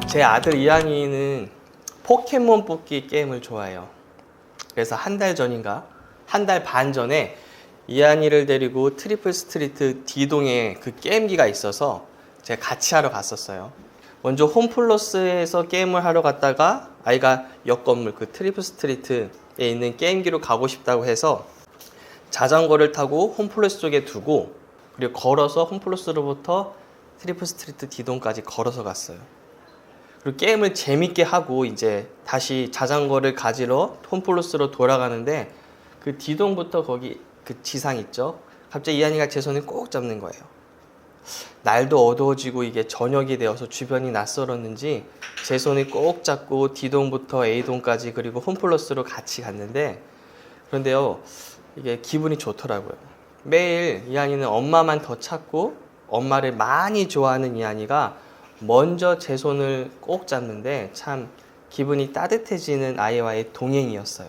제 아들 이한이는 포켓몬 뽑기 게임을 좋아해요. 그래서 한 달 전인가 한 달 반 전에 이한이를 데리고 트리플 스트리트 D동에 그 게임기가 있어서 제가 같이 하러 갔었어요. 먼저 홈플러스에서 게임을 하러 갔다가 아이가 옆 건물 그 트리플 스트리트에 있는 게임기로 가고 싶다고 해서 자전거를 타고 홈플러스 쪽에 두고 그리고 걸어서 홈플러스로부터 트리플 스트리트 D동까지 걸어서 갔어요. 그리고 게임을 재밌게 하고 이제 다시 자전거를 가지러 홈플러스로 돌아가는데 그 D동부터 거기 그 지상 있죠? 갑자기 이한이가 제 손을 꼭 잡는 거예요. 날도 어두워지고 이게 저녁이 되어서 주변이 낯설었는지 제 손을 꼭 잡고 D동부터 A동까지 그리고 홈플러스로 같이 갔는데 그런데요 이게 기분이 좋더라고요. 매일 이한이는 엄마만 더 찾고 엄마를 많이 좋아하는 이한이가 먼저 제 손을 꼭 잡는데 참 기분이 따뜻해지는 아이와의 동행이었어요.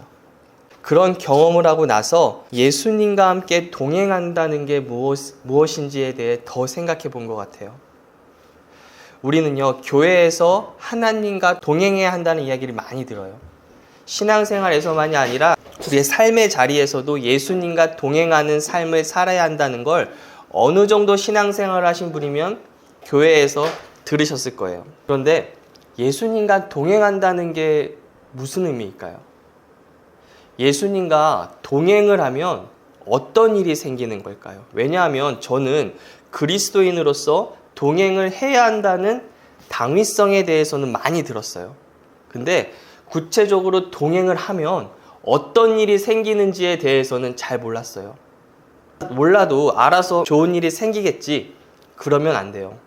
그런 경험을 하고 나서 예수님과 함께 동행한다는 게 무엇인지에 대해 더 생각해 본 것 같아요. 우리는요, 교회에서 하나님과 동행해야 한다는 이야기를 많이 들어요. 신앙생활에서만이 아니라 우리의 삶의 자리에서도 예수님과 동행하는 삶을 살아야 한다는 걸 어느 정도 신앙생활을 하신 분이면 교회에서 들으셨을 거예요. 그런데 예수님과 동행한다는 게 무슨 의미일까요? 예수님과 동행을 하면 어떤 일이 생기는 걸까요? 왜냐하면 저는 그리스도인으로서 동행을 해야 한다는 당위성에 대해서는 많이 들었어요. 근데 구체적으로 동행을 하면 어떤 일이 생기는지에 대해서는 잘 몰랐어요. 몰라도 알아서 좋은 일이 생기겠지. 그러면 안 돼요.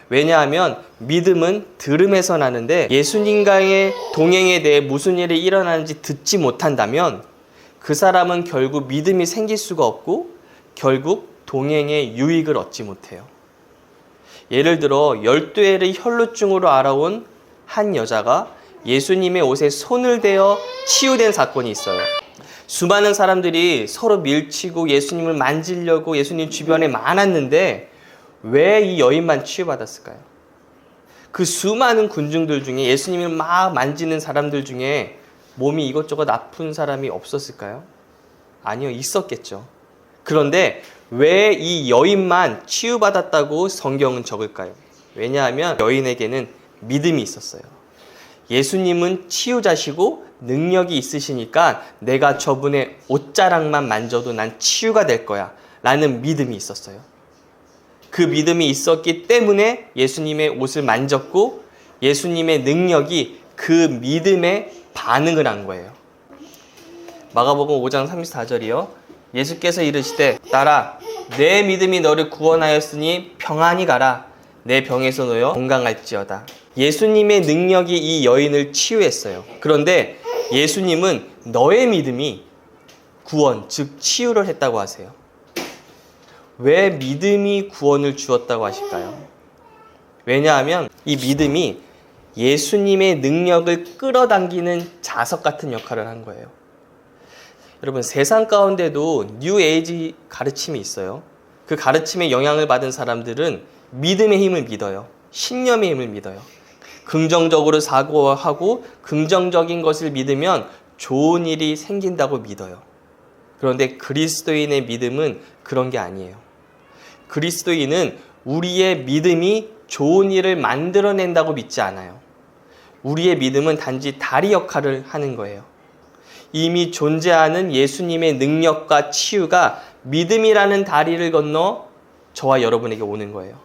왜냐하면 믿음은 들음에서 나는데 예수님과의 동행에 대해 무슨 일이 일어나는지 듣지 못한다면 그 사람은 결국 믿음이 생길 수가 없고 결국 동행의 유익을 얻지 못해요. 예를 들어 12해를 혈루증으로 알아온 한 여자가 예수님의 옷에 손을 대어 치유된 사건이 있어요. 수많은 사람들이 서로 밀치고 예수님을 만지려고 예수님 주변에 많았는데 왜 이 여인만 치유받았을까요? 그 수많은 군중들 중에 예수님을 막 만지는 사람들 중에 몸이 이것저것 아픈 사람이 없었을까요? 아니요, 있었겠죠. 그런데 왜 이 여인만 치유받았다고 성경은 적을까요? 왜냐하면 여인에게는 믿음이 있었어요. 예수님은 치유자시고 능력이 있으시니까 내가 저분의 옷자락만 만져도 난 치유가 될 거야 라는 믿음이 있었어요. 그 믿음이 있었기 때문에 예수님의 옷을 만졌고 예수님의 능력이 그 믿음에 반응을 한 거예요. 마가복음 5장 34절이요. 예수께서 이르시되 딸아 내 믿음이 너를 구원하였으니 평안히 가라. 내 병에서 놓여 건강할지어다. 예수님의 능력이 이 여인을 치유했어요. 그런데 예수님은 너의 믿음이 구원, 즉 치유를 했다고 하세요. 왜 믿음이 구원을 주었다고 하실까요? 왜냐하면 이 믿음이 예수님의 능력을 끌어당기는 자석 같은 역할을 한 거예요. 여러분 세상 가운데도 뉴 에이지 가르침이 있어요. 그 가르침에 영향을 받은 사람들은 믿음의 힘을 믿어요. 신념의 힘을 믿어요. 긍정적으로 사고하고 긍정적인 것을 믿으면 좋은 일이 생긴다고 믿어요. 그런데 그리스도인의 믿음은 그런 게 아니에요. 그리스도인은 우리의 믿음이 좋은 일을 만들어낸다고 믿지 않아요. 우리의 믿음은 단지 다리 역할을 하는 거예요. 이미 존재하는 예수님의 능력과 치유가 믿음이라는 다리를 건너 저와 여러분에게 오는 거예요.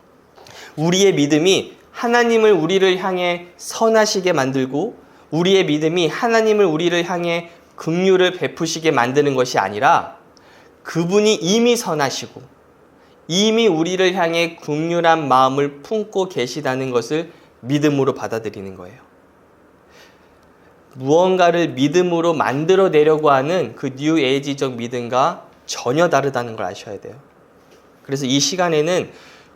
우리의 믿음이 하나님을 우리를 향해 선하시게 만들고 우리의 믿음이 하나님을 우리를 향해 긍휼을 베푸시게 만드는 것이 아니라 그분이 이미 선하시고 이미 우리를 향해 긍휼한 마음을 품고 계시다는 것을 믿음으로 받아들이는 거예요. 무언가를 믿음으로 만들어내려고 하는 그 뉴 에이지적 믿음과 전혀 다르다는 걸 아셔야 돼요. 그래서 이 시간에는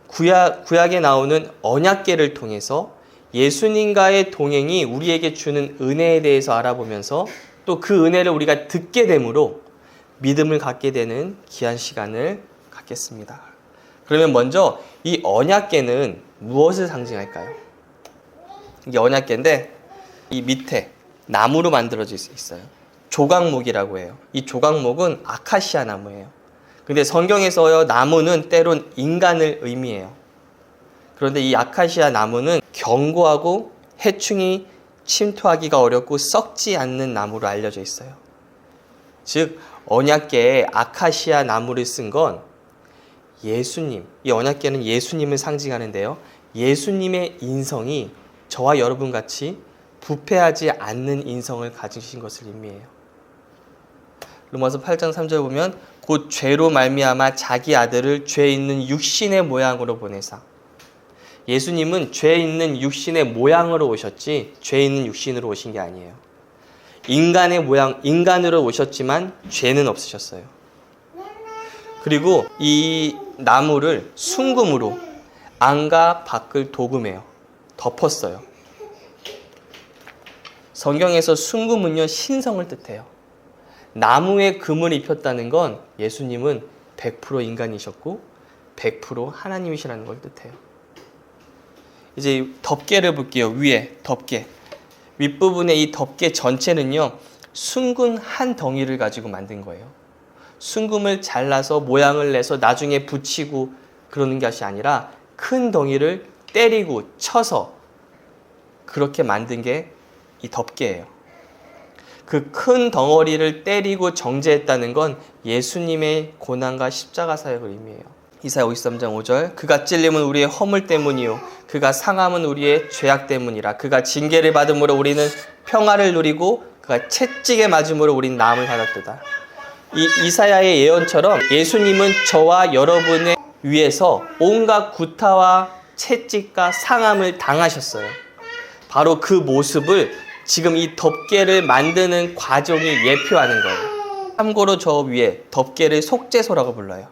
구약에 나오는 언약궤를 통해서 예수님과의 동행이 우리에게 주는 은혜에 대해서 알아보면서 또 그 은혜를 우리가 듣게 되므로 믿음을 갖게 되는 귀한 시간을 갖겠습니다. 그러면 먼저 이 언약궤는 무엇을 상징할까요? 이게 언약궤인데 이 밑에 나무로 만들어져 있어요. 조각목이라고 해요. 이 조각목은 아카시아 나무예요. 근데 성경에서 나무는 때론 인간을 의미해요. 그런데 이 아카시아 나무는 견고하고 해충이 침투하기가 어렵고 썩지 않는 나무로 알려져 있어요. 즉 언약궤에 아카시아 나무를 쓴 건 예수님, 이 언약궤는 예수님을 상징하는데요. 예수님의 인성이 저와 여러분 같이 부패하지 않는 인성을 가지신 것을 의미해요. 로마서 8장 3절 보면 곧 죄로 말미암아 자기 아들을 죄 있는 육신의 모양으로 보내사. 예수님은 죄 있는 육신의 모양으로 오셨지 죄 있는 육신으로 오신 게 아니에요. 인간의 모양, 인간으로 오셨지만 죄는 없으셨어요. 그리고 이 나무를 순금으로 안과 밖을 도금해요. 덮었어요. 성경에서 순금은요 신성을 뜻해요. 나무에 금을 입혔다는 건 예수님은 100% 인간이셨고 100% 하나님이시라는 걸 뜻해요. 이제 덮개를 볼게요. 위에 덮개. 윗부분의 이 덮개 전체는요 순금 한 덩이를 가지고 만든 거예요. 순금을 잘라서 모양을 내서 나중에 붙이고 그러는 것이 아니라 큰 덩이를 때리고 쳐서 그렇게 만든 게 이 덮개예요. 그 큰 덩어리를 때리고 정제했다는 건 예수님의 고난과 십자가 사역을 의미해요. 이사야 53장 5절 그가 찔림은 우리의 허물 때문이요 그가 상함은 우리의 죄악 때문이라. 그가 징계를 받음으로 우리는 평화를 누리고 그가 채찍에 맞음으로 우린 나음을 받았도다. 이 이사야의 예언처럼 예수님은 저와 여러분의 위해서 온갖 구타와 채찍과 상함을 당하셨어요. 바로 그 모습을 지금 이 덮개를 만드는 과정이 예표하는 거예요. 참고로 저 위에 덮개를 속죄소라고 불러요.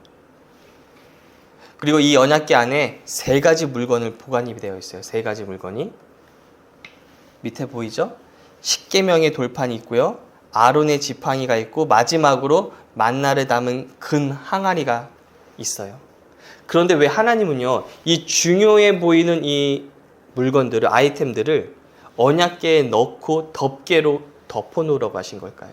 그리고 이 언약궤 안에 3가지 물건을 보관이 되어 있어요. 3가지 물건이. 밑에 보이죠? 십계명의 돌판이 있고요. 아론의 지팡이가 있고 마지막으로 만나를 담은 금 항아리가 있어요. 그런데 왜 하나님은요 이 중요해 보이는 이 물건들을 아이템들을 언약궤에 넣고 덮개로 덮어놓으라고 하신 걸까요?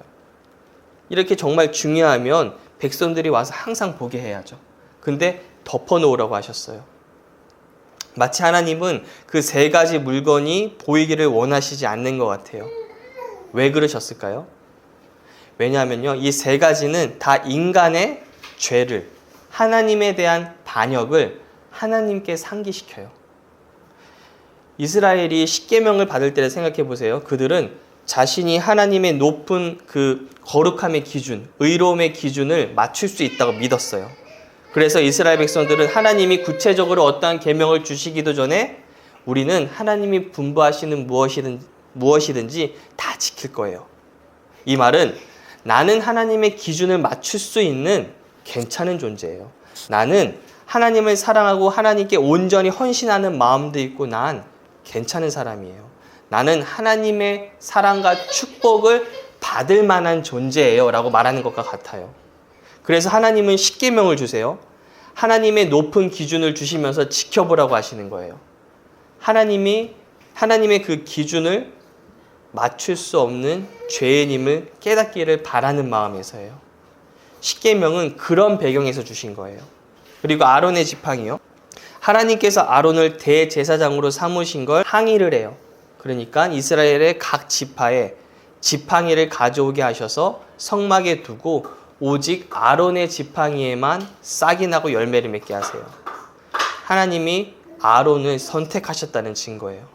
이렇게 정말 중요하면 백성들이 와서 항상 보게 해야죠. 근데 덮어놓으라고 하셨어요. 마치 하나님은 그 3가지 물건이 보이기를 원하시지 않는 것 같아요. 왜 그러셨을까요? 왜냐하면요 이 3가지는 다 인간의 죄를, 하나님에 대한 반역을 하나님께 상기시켜요. 이스라엘이 십계명을 받을 때를 생각해 보세요. 그들은 자신이 하나님의 높은 그 거룩함의 기준, 의로움의 기준을 맞출 수 있다고 믿었어요. 그래서 이스라엘 백성들은 하나님이 구체적으로 어떠한 계명을 주시기도 전에 우리는 하나님이 분부하시는 무엇이든지 다 지킬 거예요. 이 말은 나는 하나님의 기준을 맞출 수 있는 괜찮은 존재예요. 나는 하나님을 사랑하고 하나님께 온전히 헌신하는 마음도 있고 난 괜찮은 사람이에요. 나는 하나님의 사랑과 축복을 받을 만한 존재예요 라고 말하는 것과 같아요. 그래서 하나님은 십계명을 주세요. 하나님의 높은 기준을 주시면서 지켜보라고 하시는 거예요. 하나님의 그 기준을 맞출 수 없는 죄인임을 깨닫기를 바라는 마음에서예요. 십계명은 그런 배경에서 주신 거예요. 그리고 아론의 지팡이요. 하나님께서 아론을 대제사장으로 삼으신 걸 항의를 해요. 그러니까 이스라엘의 각 지파에 지팡이를 가져오게 하셔서 성막에 두고 오직 아론의 지팡이에만 싹이 나고 열매를 맺게 하세요. 하나님이 아론을 선택하셨다는 증거예요.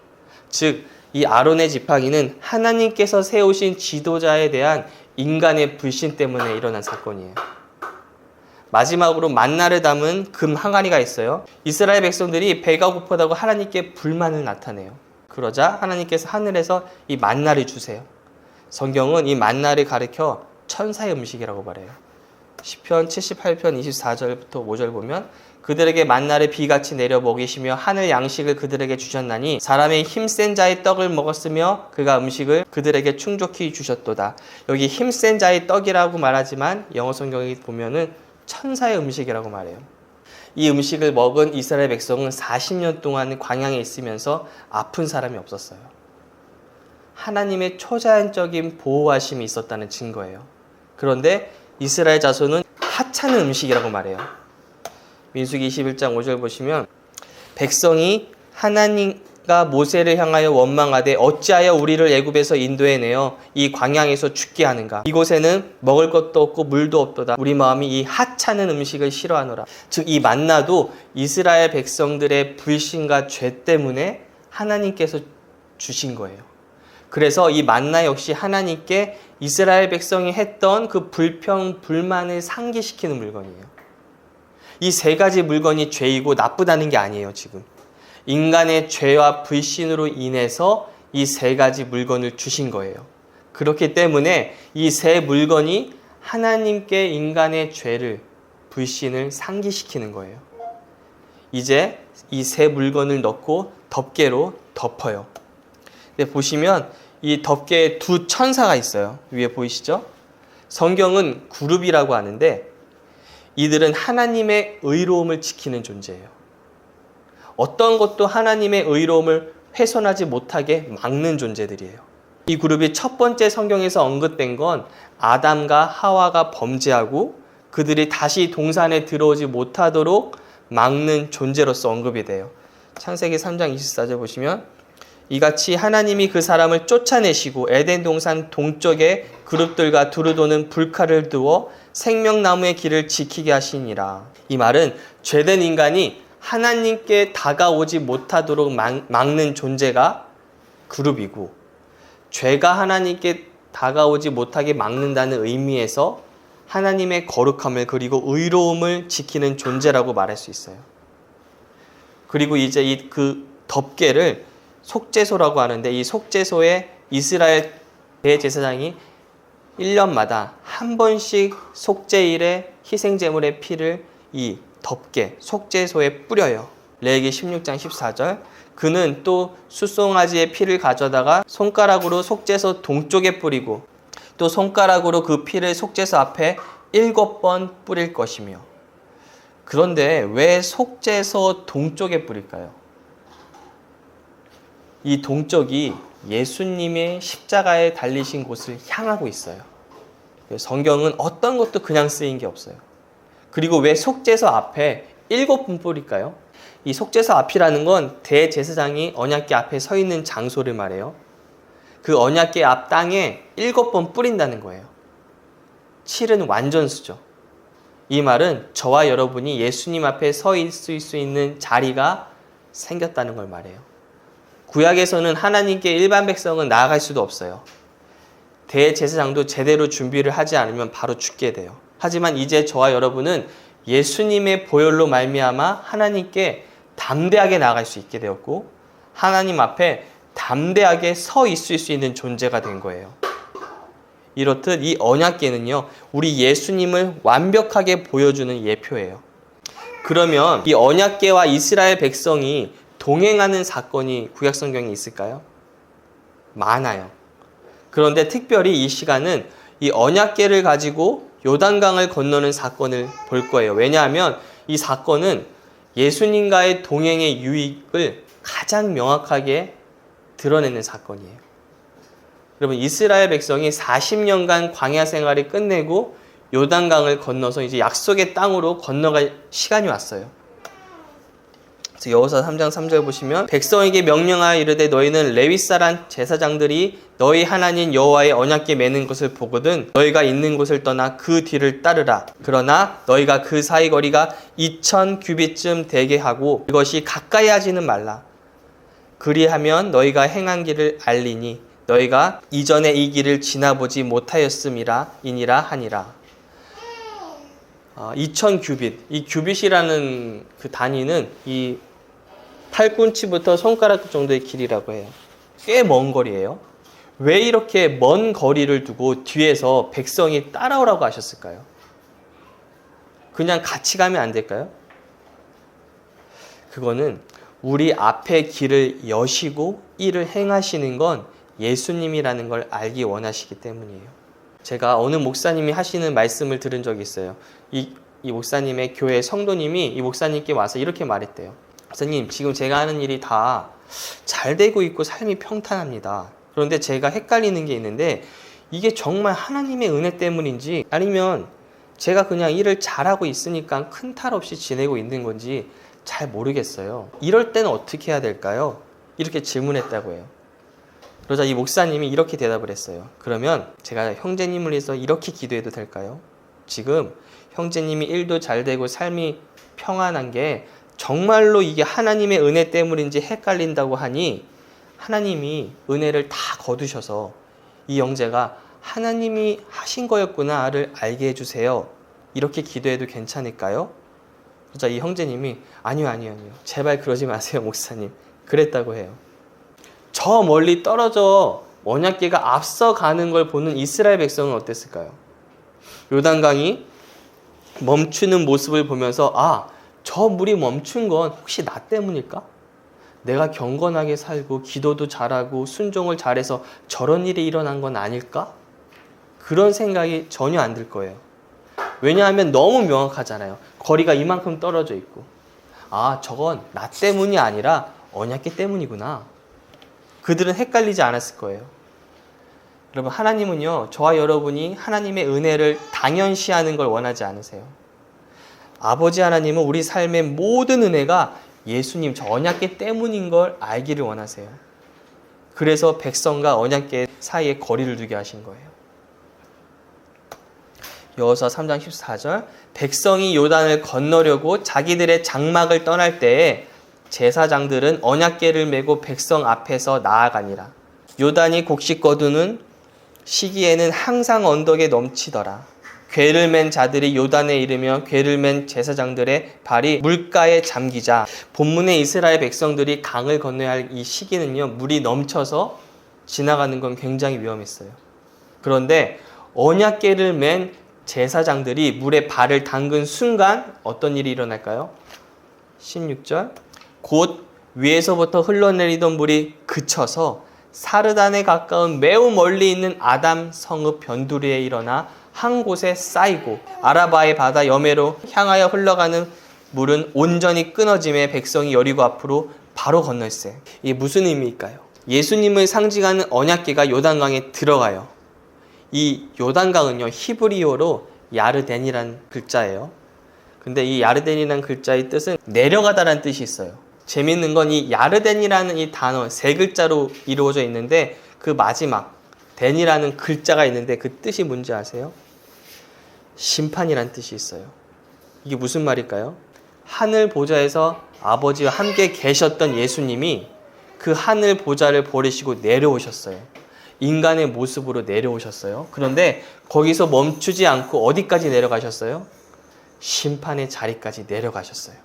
즉, 이 아론의 지팡이는 하나님께서 세우신 지도자에 대한 인간의 불신 때문에 일어난 사건이에요. 마지막으로 만나를 담은 금 항아리가 있어요. 이스라엘 백성들이 배가 고프다고 하나님께 불만을 나타내요. 그러자 하나님께서 하늘에서 이 만나를 주세요. 성경은 이 만나를 가리켜 천사의 음식이라고 말해요. 시편 78편 24절부터 5절 보면 그들에게 만나를 비같이 내려 먹이시며 하늘 양식을 그들에게 주셨나니 사람의 힘센 자의 떡을 먹었으며 그가 음식을 그들에게 충족히 주셨도다. 여기 힘센 자의 떡이라고 말하지만 영어 성경에 보면은 천사의 음식이라고 말해요. 이 음식을 먹은 이스라엘 백성은 40년 동안 광야에 있으면서 아픈 사람이 없었어요. 하나님의 초자연적인 보호하심이 있었다는 증거예요. 그런데 이스라엘 자손은 하찮은 음식이라고 말해요. 민수기 21장 5절 보시면 백성이 하나님과 모세를 향하여 원망하되 어찌하여 우리를 애굽에서 인도해내어 이 광야에서 죽게 하는가. 이곳에는 먹을 것도 없고 물도 없도다. 우리 마음이 이 하찮은 음식을 싫어하노라. 즉 이 만나도 이스라엘 백성들의 불신과 죄 때문에 하나님께서 주신 거예요. 그래서 이 만나 역시 하나님께 이스라엘 백성이 했던 그 불평, 불만을 상기시키는 물건이에요. 이 세 가지 물건이 죄이고 나쁘다는 게 아니에요, 지금. 인간의 죄와 불신으로 인해서 이 세 가지 물건을 주신 거예요. 그렇기 때문에 이 세 물건이 하나님께 인간의 죄를, 불신을 상기시키는 거예요. 이제 이 세 물건을 넣고 덮개로 덮어요. 근데 보시면 이 덮개에 두 천사가 있어요. 위에 보이시죠? 성경은 그룹이라고 하는데 이들은 하나님의 의로움을 지키는 존재예요. 어떤 것도 하나님의 의로움을 훼손하지 못하게 막는 존재들이에요. 이 그룹이 첫 번째 성경에서 언급된 건 아담과 하와가 범죄하고 그들이 다시 동산에 들어오지 못하도록 막는 존재로서 언급이 돼요. 창세기 3장 24절 보시면 이같이 하나님이 그 사람을 쫓아내시고 에덴 동산 동쪽에 그룹들과 두루 도는 불칼을 두어 생명나무의 길을 지키게 하시니라. 이 말은 죄된 인간이 하나님께 다가오지 못하도록 막는 존재가 그룹이고 죄가 하나님께 다가오지 못하게 막는다는 의미에서 하나님의 거룩함을 그리고 의로움을 지키는 존재라고 말할 수 있어요. 그리고 이제 그 덮개를 속죄소라고 하는데 이 속죄소에 이스라엘 대제사장이 1년마다 한 번씩 속죄일에 희생제물의 피를 이 덮개, 속죄소에 뿌려요. 레위기 16장 14절 그는 또 숫송아지의 피를 가져다가 손가락으로 속죄소 동쪽에 뿌리고 또 손가락으로 그 피를 속죄소 앞에 7번 뿌릴 것이며. 그런데 왜 속죄소 동쪽에 뿌릴까요? 이 동쪽이 예수님의 십자가에 달리신 곳을 향하고 있어요. 성경은 어떤 것도 그냥 쓰인 게 없어요. 그리고 왜 속죄소 앞에 7번 뿌릴까요? 이 속죄소 앞이라는 건 대제사장이 언약궤 앞에 서 있는 장소를 말해요. 그 언약궤 앞 땅에 7번 뿌린다는 거예요. 7은 완전수죠. 이 말은 저와 여러분이 예수님 앞에 서 있을 수 있는 자리가 생겼다는 걸 말해요. 구약에서는 하나님께 일반 백성은 나아갈 수도 없어요. 대제사장도 제대로 준비를 하지 않으면 바로 죽게 돼요. 하지만 이제 저와 여러분은 예수님의 보혈로 말미암아 하나님께 담대하게 나아갈 수 있게 되었고 하나님 앞에 담대하게 서 있을 수 있는 존재가 된 거예요. 이렇듯 이 언약궤는요, 우리 예수님을 완벽하게 보여주는 예표예요. 그러면 이 언약궤와 이스라엘 백성이 동행하는 사건이 구약성경에 있을까요? 많아요. 그런데 특별히 이 시간은 이 언약궤를 가지고 요단강을 건너는 사건을 볼 거예요. 왜냐하면 이 사건은 예수님과의 동행의 유익을 가장 명확하게 드러내는 사건이에요. 여러분, 이스라엘 백성이 40년간 광야 생활을 끝내고 요단강을 건너서 이제 약속의 땅으로 건너갈 시간이 왔어요. 그래서 여호수아 3장 3절 보시면 백성에게 명령하여 이르되 너희는 레위사란 제사장들이 너희 하나님 여호와의 언약궤 매는 것을 보거든 너희가 있는 곳을 떠나 그 뒤를 따르라. 그러나 너희가 그 사이 거리가 2000 규빗쯤 되게 하고 그것이 가까이 하지는 말라. 그리하면 너희가 행한 길을 알리니 너희가 이전에 이 길을 지나보지 못하였음이라 이니라 하니라. 2000 규빗. 이 규빗이라는 그 단위는 이 팔꿈치부터 손가락 정도의 길이라고 해요. 꽤 먼 거리예요. 왜 이렇게 먼 거리를 두고 뒤에서 백성이 따라오라고 하셨을까요? 그냥 같이 가면 안 될까요? 그거는 우리 앞에 길을 여시고 일을 행하시는 건 예수님이라는 걸 알기 원하시기 때문이에요. 제가 어느 목사님이 하시는 말씀을 들은 적이 있어요. 이 이 목사님의 교회 성도님이 이 목사님께 와서 이렇게 말했대요. 목사님, 지금 제가 하는 일이 다 잘 되고 있고 삶이 평탄합니다. 그런데 제가 헷갈리는 게 있는데 이게 정말 하나님의 은혜 때문인지 아니면 제가 그냥 일을 잘하고 있으니까 큰 탈 없이 지내고 있는 건지 잘 모르겠어요. 이럴 때는 어떻게 해야 될까요? 이렇게 질문했다고 해요. 그러자 이 목사님이 이렇게 대답을 했어요. 그러면 제가 형제님을 위해서 이렇게 기도해도 될까요? 지금 형제님이 일도 잘 되고 삶이 평안한 게 정말로 이게 하나님의 은혜 때문인지 헷갈린다고 하니 하나님이 은혜를 다 거두셔서 이 형제가 하나님이 하신 거였구나를 알게 해주세요. 이렇게 기도해도 괜찮을까요? 그러자 이 형제님이 아니요. 제발 그러지 마세요, 목사님. 그랬다고 해요. 저 멀리 떨어져 언약궤가 앞서가는 걸 보는 이스라엘 백성은 어땠을까요? 요단강이 멈추는 모습을 보면서 저 물이 멈춘 건 혹시 나 때문일까? 내가 경건하게 살고 기도도 잘하고 순종을 잘해서 저런 일이 일어난 건 아닐까? 그런 생각이 전혀 안 들 거예요. 왜냐하면 너무 명확하잖아요. 거리가 이만큼 떨어져 있고 저건 나 때문이 아니라 언약궤 때문이구나. 그들은 헷갈리지 않았을 거예요. 여러분, 하나님은요, 저와 여러분이 하나님의 은혜를 당연시하는 걸 원하지 않으세요. 아버지 하나님은 우리 삶의 모든 은혜가 예수님 저 언약궤 때문인 걸 알기를 원하세요. 그래서 백성과 언약궤 사이에 거리를 두게 하신 거예요. 여호수아 3장 14절, 백성이 요단을 건너려고 자기들의 장막을 떠날 때에 제사장들은 언약궤를 메고 백성 앞에서 나아가니라. 요단이 곡식 거두는 시기에는 항상 언덕에 넘치더라. 궤를 맨 자들이 요단에 이르며 궤를 맨 제사장들의 발이 물가에 잠기자. 본문의 이스라엘 백성들이 강을 건너야 할 이 시기는요, 물이 넘쳐서 지나가는 건 굉장히 위험했어요. 그런데 언약궤를 맨 제사장들이 물에 발을 담근 순간 어떤 일이 일어날까요? 16절, 곧 위에서부터 흘러내리던 물이 그쳐서 사르단에 가까운 매우 멀리 있는 아담 성읍 변두리에 일어나 한 곳에 쌓이고 아라바의 바다 여매로 향하여 흘러가는 물은 온전히 끊어짐에 백성이 여리고 앞으로 바로 건널세. 이게 무슨 의미일까요? 예수님을 상징하는 언약궤가 요단강에 들어가요. 이 요단강은요, 히브리어로 야르덴이라는 글자예요. 근데 이 야르덴이라는 글자의 뜻은 내려가다라는 뜻이 있어요. 재밌는 건 이 야르덴이라는 이 단어 세 글자로 이루어져 있는데 그 마지막 덴이라는 글자가 있는데 그 뜻이 뭔지 아세요? 심판이라는 뜻이 있어요. 이게 무슨 말일까요? 하늘 보좌에서 아버지와 함께 계셨던 예수님이 그 하늘 보좌를 버리시고 내려오셨어요. 인간의 모습으로 내려오셨어요. 그런데 거기서 멈추지 않고 어디까지 내려가셨어요? 심판의 자리까지 내려가셨어요.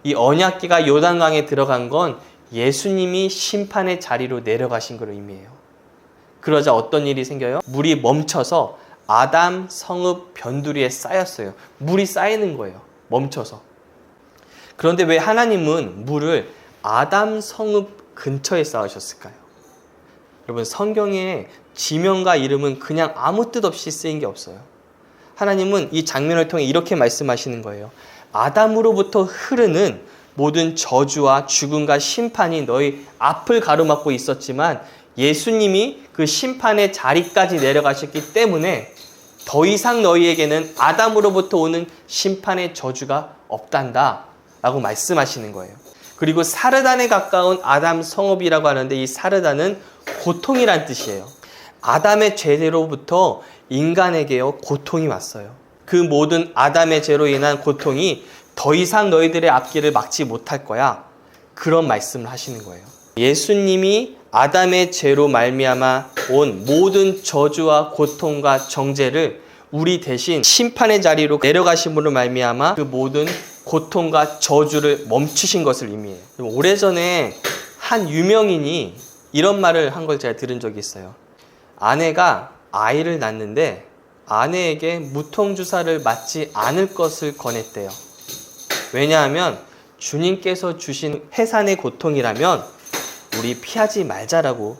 이 언약궤가 요단강에 들어간 건 예수님이 심판의 자리로 내려가신 걸 의미해요. 그러자 어떤 일이 생겨요? 물이 멈춰서 아담 성읍 변두리에 쌓였어요. 물이 쌓이는 거예요. 멈춰서. 그런데 왜 하나님은 물을 아담 성읍 근처에 쌓으셨을까요? 여러분, 성경에 지명과 이름은 그냥 아무 뜻 없이 쓰인 게 없어요. 하나님은 이 장면을 통해 이렇게 말씀하시는 거예요. 아담으로부터 흐르는 모든 저주와 죽음과 심판이 너희 앞을 가로막고 있었지만 예수님이 그 심판의 자리까지 내려가셨기 때문에 더 이상 너희에게는 아담으로부터 오는 심판의 저주가 없단다 라고 말씀하시는 거예요. 그리고 사르단에 가까운 아담 성읍이라고 하는데 이 사르단은 고통이란 뜻이에요. 아담의 죄로부터 인간에게요 고통이 왔어요. 그 모든 아담의 죄로 인한 고통이 더 이상 너희들의 앞길을 막지 못할 거야. 그런 말씀을 하시는 거예요. 예수님이 아담의 죄로 말미암아 온 모든 저주와 고통과 정죄를 우리 대신 심판의 자리로 내려가심으로 말미암아 그 모든 고통과 저주를 멈추신 것을 의미해요. 오래전에 한 유명인이 이런 말을 한 걸 제가 들은 적이 있어요. 아내가 아이를 낳는데 아내에게 무통주사를 맞지 않을 것을 권했대요. 왜냐하면 주님께서 주신 해산의 고통이라면 우리 피하지 말자라고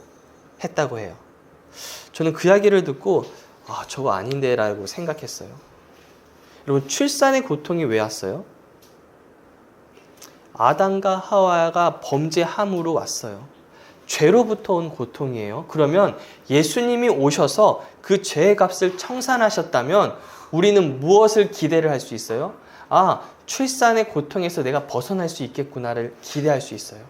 했다고 해요. 저는 그 이야기를 듣고 저거 아닌데 라고 생각했어요. 여러분, 출산의 고통이 왜 왔어요? 아담과 하와가 범죄함으로 왔어요. 죄로부터 온 고통이에요. 그러면 예수님이 오셔서 그 죄의 값을 청산하셨다면 우리는 무엇을 기대를 할 수 있어요? 아, 출산의 고통에서 내가 벗어날 수 있겠구나를 기대할 수 있어요.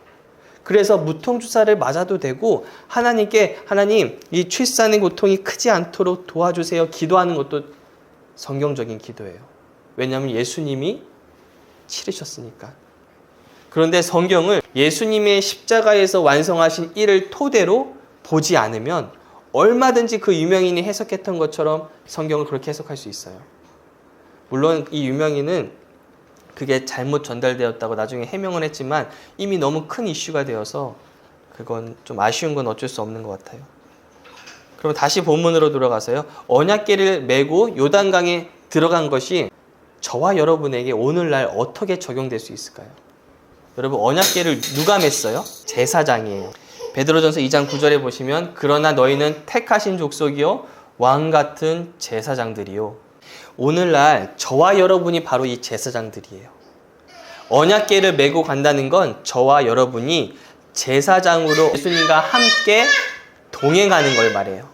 그래서 무통주사를 맞아도 되고 하나님께 하나님 이 출산의 고통이 크지 않도록 도와주세요 기도하는 것도 성경적인 기도예요. 왜냐하면 예수님이 치르셨으니까. 그런데 성경을 예수님의 십자가에서 완성하신 일을 토대로 보지 않으면 얼마든지 그 유명인이 해석했던 것처럼 성경을 그렇게 해석할 수 있어요. 물론 이 유명인은 그게 잘못 전달되었다고 나중에 해명을 했지만 이미 너무 큰 이슈가 되어서 그건 좀 아쉬운 건 어쩔 수 없는 것 같아요. 그럼 다시 본문으로 돌아가서요. 언약궤를 메고 요단강에 들어간 것이 저와 여러분에게 오늘날 어떻게 적용될 수 있을까요? 여러분, 언약궤를 누가 맸어요? 제사장이에요. 베드로전서 2장 9절에 보시면 그러나 너희는 택하신 족속이요 왕 같은 제사장들이요. 오늘날 저와 여러분이 바로 이 제사장들이에요. 언약궤를 메고 간다는 건 저와 여러분이 제사장으로 예수님과 함께 동행하는 걸 말해요.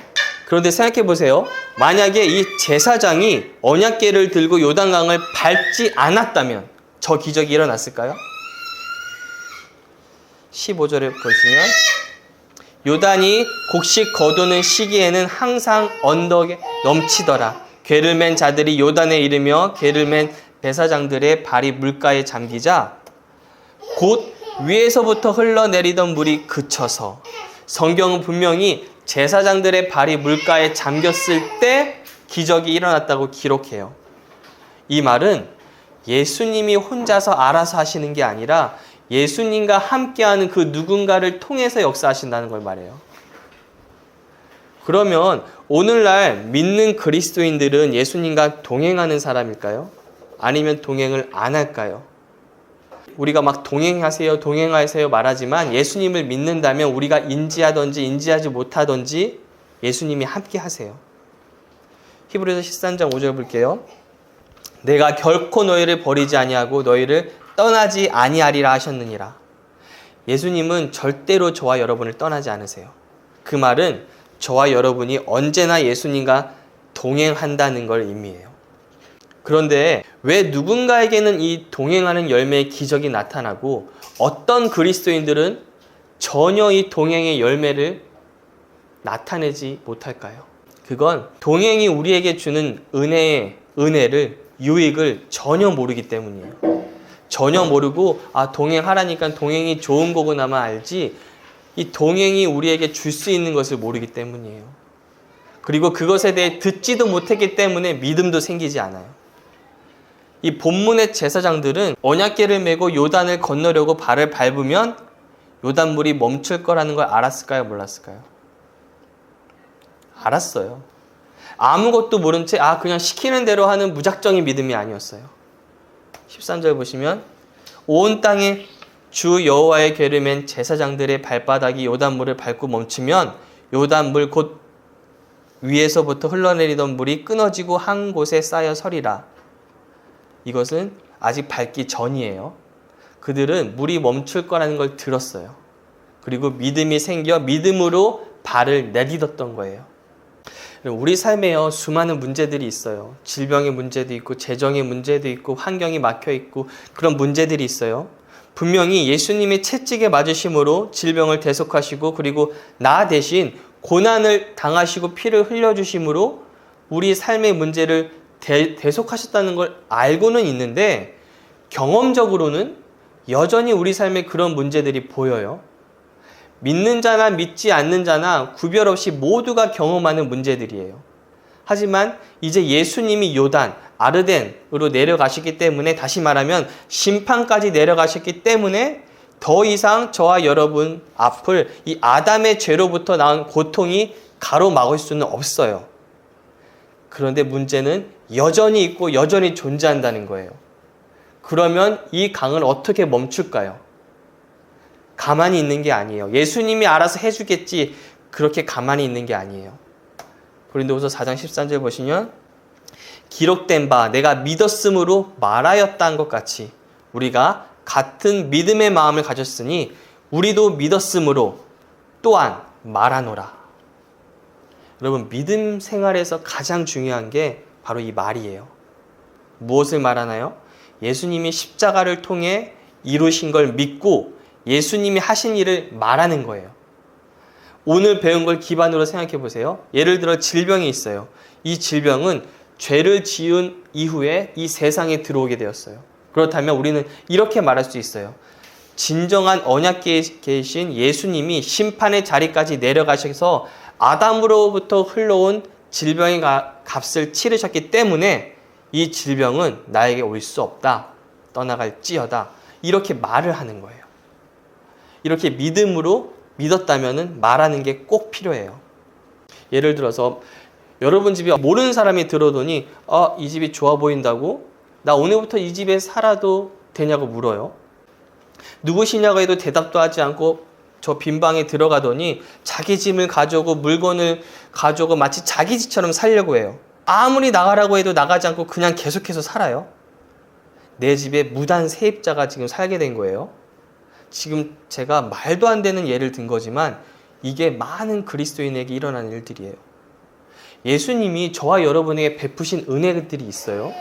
그런데 생각해 보세요. 만약에 이 제사장이 언약궤를 들고 요단강을 밟지 않았다면 저 기적이 일어났을까요? 15절에 보시면 요단이 곡식 거두는 시기에는 항상 언덕에 넘치더라. 궤를 맨 자들이 요단에 이르며 궤를 맨 제사장들의 발이 물가에 잠기자 곧 위에서부터 흘러내리던 물이 그쳐서, 성경은 분명히 제사장들의 발이 물가에 잠겼을 때 기적이 일어났다고 기록해요. 이 말은 예수님이 혼자서 알아서 하시는 게 아니라 예수님과 함께하는 그 누군가를 통해서 역사하신다는 걸 말해요. 그러면 오늘날 믿는 그리스도인들은 예수님과 동행하는 사람일까요? 아니면 동행을 안 할까요? 우리가 막 동행하세요, 동행하세요 말하지만 예수님을 믿는다면 우리가 인지하든지 인지하지 못하든지 예수님이 함께 하세요. 히브리서 13장 5절 볼게요. 내가 결코 너희를 버리지 아니하고 너희를 떠나지 아니하리라 하셨느니라. 예수님은 절대로 저와 여러분을 떠나지 않으세요. 그 말은 저와 여러분이 언제나 예수님과 동행한다는 걸 의미해요. 그런데 왜 누군가에게는 이 동행하는 열매의 기적이 나타나고 어떤 그리스도인들은 전혀 이 동행의 열매를 나타내지 못할까요? 그건 동행이 우리에게 주는 은혜를, 유익을 전혀 모르기 때문이에요. 전혀 모르고 동행하라니까 동행이 좋은 거구나만 알지 이 동행이 우리에게 줄 수 있는 것을 모르기 때문이에요. 그리고 그것에 대해 듣지도 못했기 때문에 믿음도 생기지 않아요. 이 본문의 제사장들은 언약궤를 메고 요단을 건너려고 발을 밟으면 요단물이 멈출 거라는 걸 알았을까요? 몰랐을까요? 알았어요. 아무것도 모른 채 그냥 시키는 대로 하는 무작정의 믿음이 아니었어요. 13절 보시면 온 땅에 주 여호와의 궤를 맨 제사장들의 발바닥이 요단물을 밟고 멈추면 요단물 곧 위에서부터 흘러내리던 물이 끊어지고 한 곳에 쌓여 서리라. 이것은 아직 밟기 전이에요. 그들은 물이 멈출 거라는 걸 들었어요. 그리고 믿음이 생겨 믿음으로 발을 내딛었던 거예요. 우리 삶에요, 수많은 문제들이 있어요. 질병의 문제도 있고 재정의 문제도 있고 환경이 막혀 있고 그런 문제들이 있어요. 분명히 예수님의 채찍에 맞으심으로 질병을 대속하시고 그리고 나 대신 고난을 당하시고 피를 흘려주심으로 우리 삶의 문제를 대속하셨다는 걸 알고는 있는데 경험적으로는 여전히 우리 삶에 그런 문제들이 보여요. 믿는 자나 믿지 않는 자나 구별 없이 모두가 경험하는 문제들이에요. 하지만 이제 예수님이 요단, 아르덴으로 내려가셨기 때문에, 다시 말하면 심판까지 내려가셨기 때문에 더 이상 저와 여러분 앞을 이 아담의 죄로부터 나온 고통이 가로막을 수는 없어요. 그런데 문제는 여전히 있고 여전히 존재한다는 거예요. 그러면 이 강을 어떻게 멈출까요? 가만히 있는 게 아니에요. 예수님이 알아서 해주겠지, 그렇게 가만히 있는 게 아니에요. 고린도후서 4장 13절 보시면 기록된 바 내가 믿었으므로 말하였다는 것 같이 우리가 같은 믿음의 마음을 가졌으니 우리도 믿었으므로 또한 말하노라. 여러분, 믿음 생활에서 가장 중요한 게 바로 이 말이에요. 무엇을 말하나요? 예수님이 십자가를 통해 이루신 걸 믿고 예수님이 하신 일을 말하는 거예요. 오늘 배운 걸 기반으로 생각해 보세요. 예를 들어 질병이 있어요. 이 질병은 죄를 지은 이후에 이 세상에 들어오게 되었어요. 그렇다면 우리는 이렇게 말할 수 있어요. 진정한 언약계에 계신 예수님이 심판의 자리까지 내려가셔서 아담으로부터 흘러온 질병의 값을 치르셨기 때문에 이 질병은 나에게 올 수 없다. 떠나갈지어다. 이렇게 말을 하는 거예요. 이렇게 믿음으로 믿었다면 말하는 게 꼭 필요해요. 예를 들어서 여러분 집에 모르는 사람이 들어오더니 이 집이 좋아 보인다고? 나 오늘부터 이 집에 살아도 되냐고 물어요. 누구시냐고 해도 대답도 하지 않고 저 빈 방에 들어가더니 자기 짐을 가져오고 물건을 가져오고 마치 자기 집처럼 살려고 해요. 아무리 나가라고 해도 나가지 않고 그냥 계속해서 살아요. 내 집에 무단 세입자가 지금 살게 된 거예요. 지금 제가 말도 안 되는 예를 든 거지만 이게 많은 그리스도인에게 일어나는 일들이에요. 예수님이 저와 여러분에게 베푸신 은혜들이 있어요.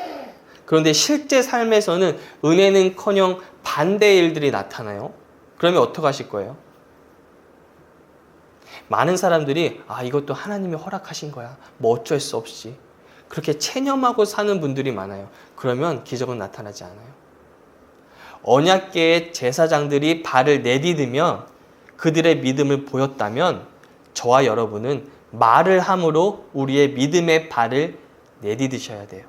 그런데 실제 삶에서는 은혜는커녕 반대의 일들이 나타나요. 그러면 어떻게 하실 거예요? 많은 사람들이 이것도 하나님이 허락하신 거야. 뭐 어쩔 수 없이. 그렇게 체념하고 사는 분들이 많아요. 그러면 기적은 나타나지 않아요. 언약궤의 제사장들이 발을 내디디면 그들의 믿음을 보였다면 저와 여러분은 말을 함으로 우리의 믿음의 발을 내디디셔야 돼요.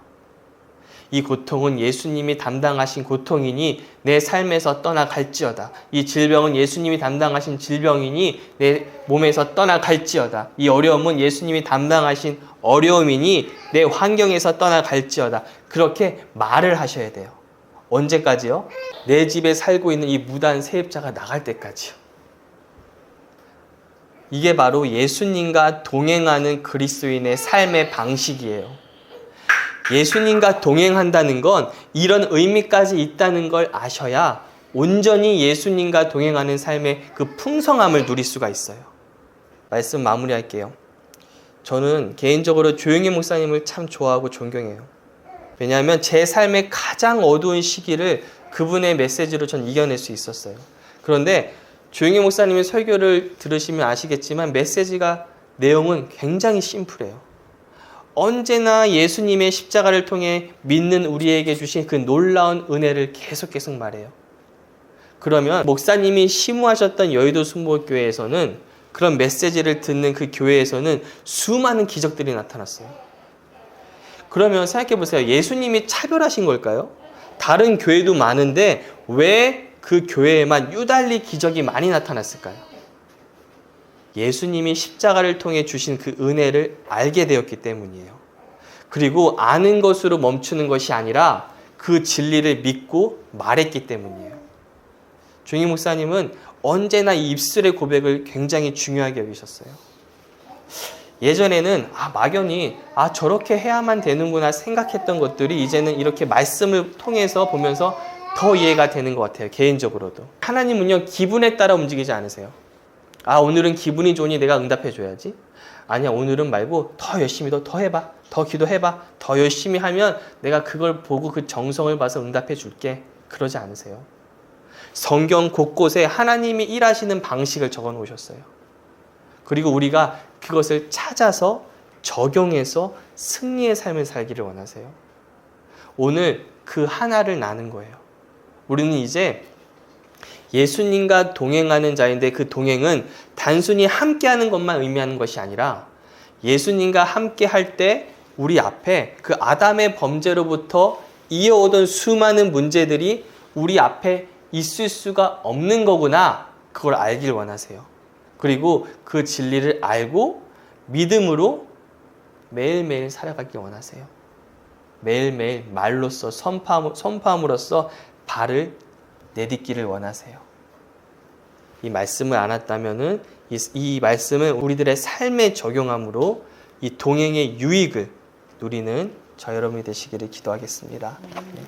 이 고통은 예수님이 담당하신 고통이니 내 삶에서 떠나갈지어다. 이 질병은 예수님이 담당하신 질병이니 내 몸에서 떠나갈지어다. 이 어려움은 예수님이 담당하신 어려움이니 내 환경에서 떠나갈지어다. 그렇게 말을 하셔야 돼요. 언제까지요? 내 집에 살고 있는 이 무단 세입자가 나갈 때까지요. 이게 바로 예수님과 동행하는 그리스도인의 삶의 방식이에요. 예수님과 동행한다는 건 이런 의미까지 있다는 걸 아셔야 온전히 예수님과 동행하는 삶의 그 풍성함을 누릴 수가 있어요. 말씀 마무리할게요. 저는 개인적으로 조용희 목사님을 참 좋아하고 존경해요. 왜냐하면 제 삶의 가장 어두운 시기를 그분의 메시지로 전 이겨낼 수 있었어요. 그런데 조용희 목사님의 설교를 들으시면 아시겠지만 메시지가 내용은 굉장히 심플해요. 언제나 예수님의 십자가를 통해 믿는 우리에게 주신 그 놀라운 은혜를 계속 말해요. 그러면 목사님이 심우하셨던 여의도 순복교회에서는 그런 메시지를 듣는 그 교회에서는 수많은 기적들이 나타났어요. 그러면 생각해 보세요. 예수님이 차별하신 걸까요? 다른 교회도 많은데 왜 그 교회에만 유달리 기적이 많이 나타났을까요? 예수님이 십자가를 통해 주신 그 은혜를 알게 되었기 때문이에요. 그리고 아는 것으로 멈추는 것이 아니라 그 진리를 믿고 말했기 때문이에요. 조용희 목사님은 언제나 이 입술의 고백을 굉장히 중요하게 여기셨어요. 예전에는 막연히 저렇게 해야만 되는구나 생각했던 것들이 이제는 이렇게 말씀을 통해서 보면서 더 이해가 되는 것 같아요. 개인적으로도. 하나님은요, 기분에 따라 움직이지 않으세요. 오늘은 기분이 좋으니 내가 응답해줘야지. 아니야, 오늘은 말고 더 열심히 더 해봐. 더 기도해봐. 더 열심히 하면 내가 그걸 보고 그 정성을 봐서 응답해줄게. 그러지 않으세요. 성경 곳곳에 하나님이 일하시는 방식을 적어 놓으셨어요. 그리고 우리가 그것을 찾아서 적용해서 승리의 삶을 살기를 원하세요. 오늘 그 하나를 나눈 거예요. 우리는 이제 예수님과 동행하는 자인데 그 동행은 단순히 함께하는 것만 의미하는 것이 아니라 예수님과 함께할 때 우리 앞에 그 아담의 범죄로부터 이어오던 수많은 문제들이 우리 앞에 있을 수가 없는 거구나. 그걸 알길 원하세요. 그리고 그 진리를 알고 믿음으로 매일매일 살아가길 원하세요. 매일매일 말로써 선포함으로써 발을 내딛기를 원하세요. 이 말씀을 알았다면은 이 말씀은 우리들의 삶에 적용함으로 이 동행의 유익을 누리는 저 여러분이 되시기를 기도하겠습니다. 네.